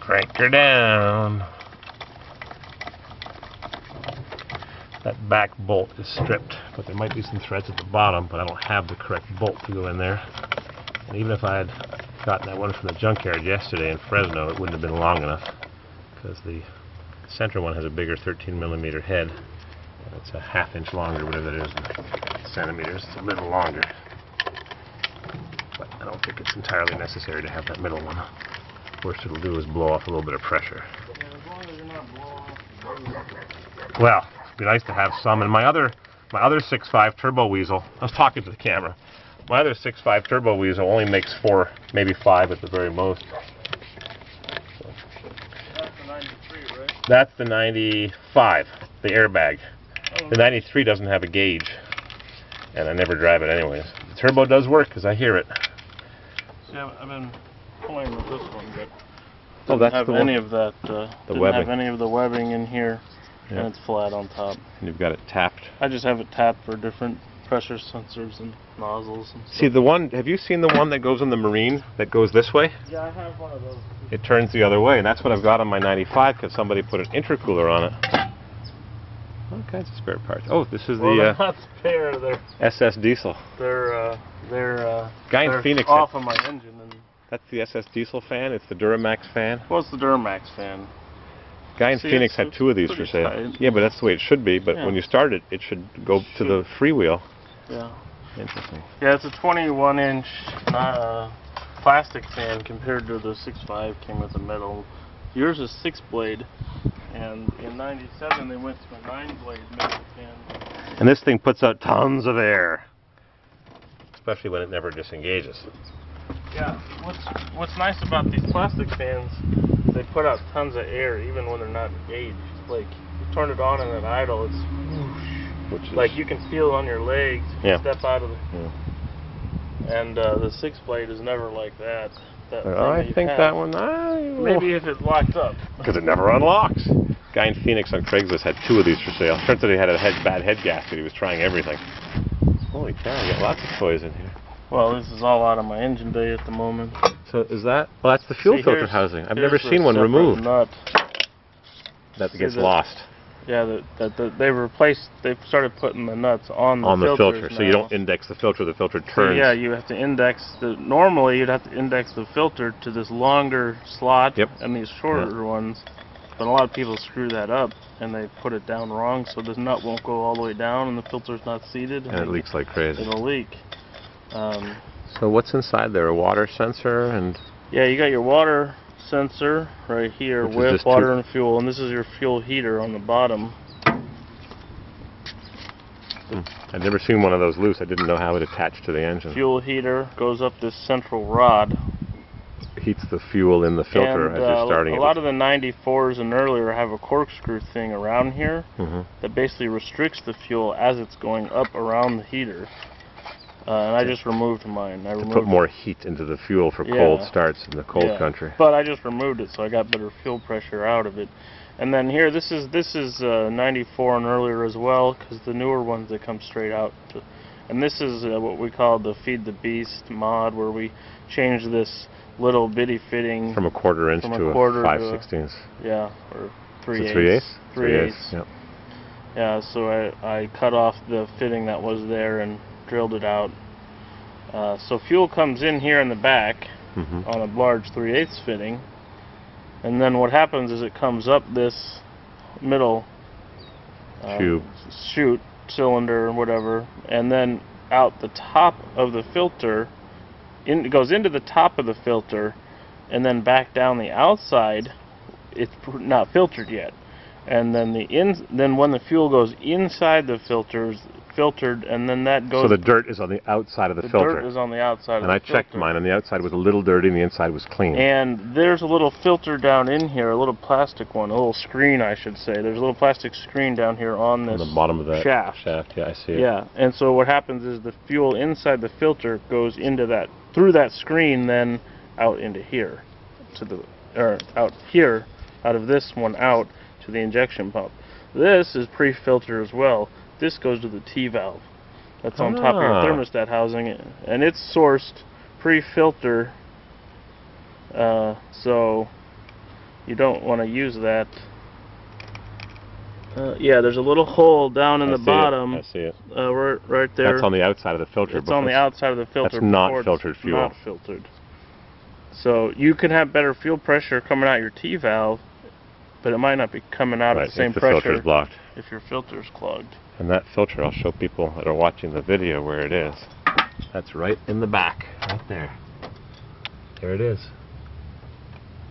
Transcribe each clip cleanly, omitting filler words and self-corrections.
Crank her down. That back bolt is stripped, but there might be some threads at the bottom, but I don't have the correct bolt to go in there. And even if I had gotten that one from the junkyard yesterday in Fresno, it wouldn't have been long enough, because the center one has a bigger 13mm head. It's a ½ inch longer, whatever that is in centimeters. It's a little longer. But I don't think it's entirely necessary to have that middle one. Worst it'll do is blow off a little bit of pressure. Yeah, as long as you're not blowing off. Well, it'd be nice to have some. And my other 6.5 TurboWheezle, I was talking to the camera. My other 6.5 TurboWheezle only makes 4, maybe 5 at the very most. So. That's the 93, right? That's the 95, the airbag. Oh. The 93 doesn't have a gauge, and I never drive it anyways. The turbo does work because I hear it. See, I've been playing with this one, but that's have the any one. Of that. Didn't have any of the webbing in here, yeah. And it's flat on top. And you've got it tapped. I just have it tapped for different pressure sensors and nozzles and stuff. See the one? Have you seen the one that goes in the Marine that goes this way? Yeah, I have one of those. It turns the other way, and that's what I've got on my 95 because somebody put an intercooler on it. All kinds of spare parts. Oh, this is Well, they're the not spare. They're SS Diesel. They're Guy in they're Phoenix off of my engine. And that's the SS Diesel fan. It's the Duramax fan. well, it's the Duramax fan. Guy in See, Phoenix it's had 2 of these for sale. tight. Yeah, but that's the way it should be. But Yeah. when you start it, it should go to the freewheel. Yeah. Interesting. Yeah, it's a 21-inch plastic fan compared to the 6.5 came with a metal. Yours is 6-blade, and in '97 they went to a 9-blade metal fan. And this thing puts out tons of air, especially when it never disengages. Yeah. What's nice about these plastic fans? They put out tons of air even when they're not engaged. Like you turn it on and at idle, it's whoosh. Which is Like you can feel it on your legs. You yeah. step out of the. Yeah. And the 6-blade is never like that. I think that one. Maybe if it's locked up. Because it never unlocks. Guy in Phoenix on Craigslist had 2 of these for sale. Turns out he had a bad head gasket. He was trying everything. Holy cow! I got lots of toys in here. Well, this is all out of my engine bay at the moment. So is that? Well, that's the fuel filter housing. I've never seen one removed. Nut. That gets lost. Yeah, they replaced. They started putting the nuts on the filter, now. so you don't index the filter. The filter turns. So yeah, you have to index normally you'd have to index the filter to this longer slot and these shorter ones. But a lot of people screw that up and they put it down wrong, so the nut won't go all the way down and the filter's not seated. And it leaks like crazy. It'll leak. So what's inside there? A water sensor and. Yeah, you got your water sensor right here with water and fuel, and this is your fuel heater on the bottom. I'd never seen one of those loose. I didn't know how it attached to the engine. Fuel heater goes up this central rod. Heats the fuel in the filter as you're starting it. A lot of the 94s and earlier have a corkscrew thing around here that basically restricts the fuel as it's going up around the heater. And I just removed mine. To put more heat into the fuel for cold starts in the cold country. But I just removed it, so I got better fuel pressure out of it. And then here, this is 94 and earlier as well, because the newer ones they come straight out. And this is what we call the Feed the Beast mod, where we change this little bitty fitting from a 1/4 inch to a 5/16. Yeah, or 3/8. 3/8. 3/8. Yep. Yeah, so I cut off the fitting that was there and drilled it out. So fuel comes in here in the back on a large 3/8 fitting, and then what happens is it comes up this middle chute, cylinder, whatever, and then out the top of the filter. It goes into the top of the filter, and then back down the outside. It's not filtered yet, and then then when the fuel goes inside the filters. Filtered, and then that goes. So the dirt is on the outside of the filter. The dirt is on the outside. And I checked mine, and the outside was a little dirty, and the inside was clean. And there's a little filter down in here, a little plastic one, a little screen, I should say. There's a little plastic screen down here on this. On the bottom of that shaft. Yeah, I see it. Yeah, and so what happens is the fuel inside the filter goes into that through that screen, then out into here, out here, out of this one out to the injection pump. This is pre-filter as well. This goes to the T-valve. That's on top of your thermostat housing, and it's sourced pre-filter. So you don't want to use that. Yeah, there's a little hole down in the bottom. I see it. Right there. That's on the outside of the filter. It's on the outside of the filter. That's not filtered fuel. Not filtered. So you can have better fuel pressure coming out your T-valve, but it might not be coming out at the same pressure. If the filter's blocked. If your filter's clogged. And that filter, I'll show people that are watching the video where it is. That's right in the back, right there. There it is.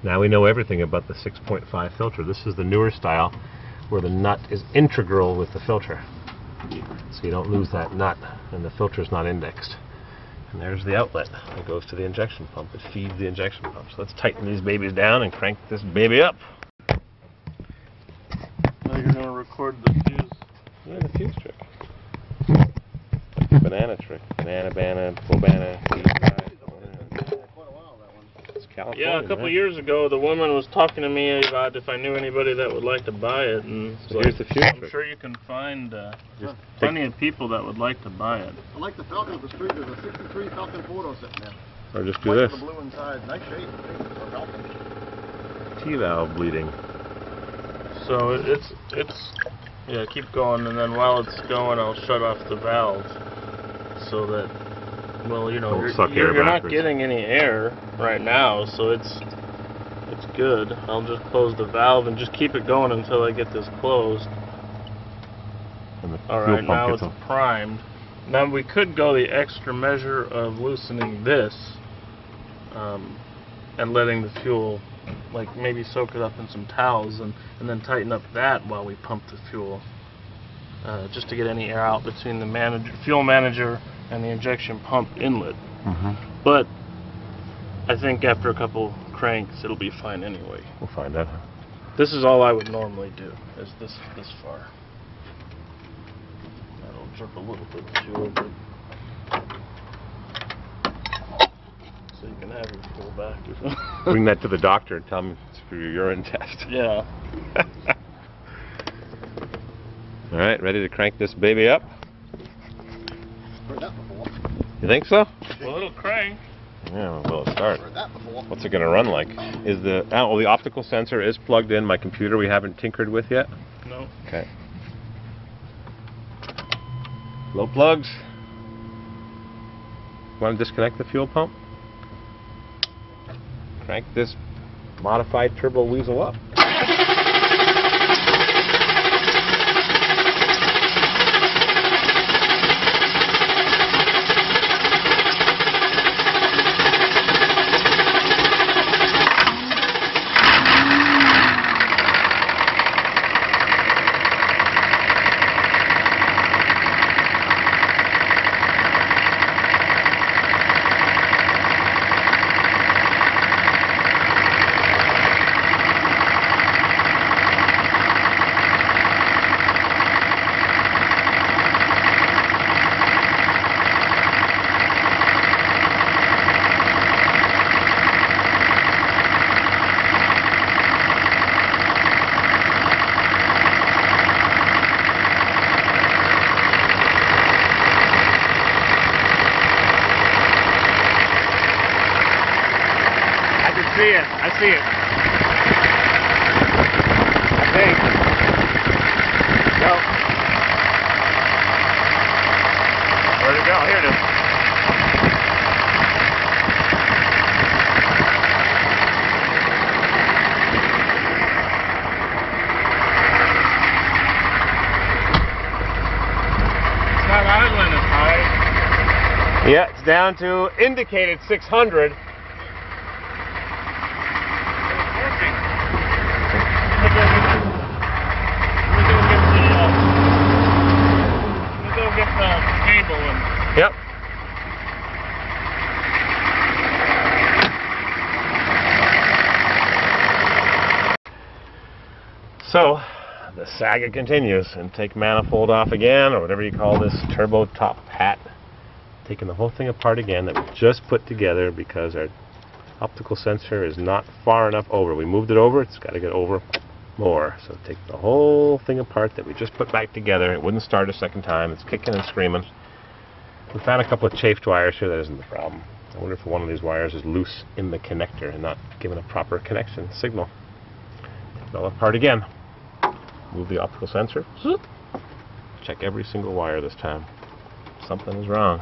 Now we know everything about the 6.5 filter. This is the newer style where the nut is integral with the filter. So you don't lose that nut and the filter's not indexed. And there's the outlet that goes to the injection pump. It feeds the injection pump. So let's tighten these babies down and crank this baby up. Now you're going to record the fuse. Yeah, the fuse trick. Banana trick. Banana, full banana. California, yeah, a couple years ago, the woman was talking to me about if I knew anybody that would like to buy it, and so here's the fuse. I'm sure you can find plenty of people that would like to buy it. I like the Falcon of the Street. There's a '63 Falcon Photo sitting there. Or just do this. The blue inside, nice shape. T-valve bleeding. So it's yeah. Keep going, and then while it's going, I'll shut off the valve so that. Well, you know, you're not getting any air right now, so it's good. I'll just close the valve and just keep it going until I get this closed. Alright, now it's primed. Now we could go the extra measure of loosening this and letting the fuel, like maybe soak it up in some towels and then tighten up that while we pump the fuel. Just to get any air out between the fuel manager and the injection pump inlet. But I think after a couple cranks it'll be fine anyway. We'll find out. This is all I would normally do, is this far. That'll drip a little bit of fuel, but so you can have your fuel back. Bring that to the doctor and tell him it's for your urine test. Yeah. Alright, ready to crank this baby up? Heard that before. You think so? Well, it'll crank. Yeah, well, it'll start. Heard that before. What's it going to run like? Is the the optical sensor is plugged in. My computer we haven't tinkered with yet. No. Okay. Low plugs. Want to disconnect the fuel pump? Crank this modified TurboWheezle up. I see it. I think. Go. Where'd it go? Here it is. It's not idling as high. Yeah, it's down to indicated 600. Yep. So, the saga continues, and take manifold off again, or whatever you call this turbo top hat. Taking the whole thing apart again that we just put together because our optical sensor is not far enough over. We moved it over, it's got to get over more. So take the whole thing apart that we just put back together. It wouldn't start a second time. It's kicking and screaming. We found a couple of chafed wires here. That isn't the problem. I wonder if one of these wires is loose in the connector and not giving a proper connection signal. it all apart again. Move the optical sensor. Check every single wire this time. Something is wrong.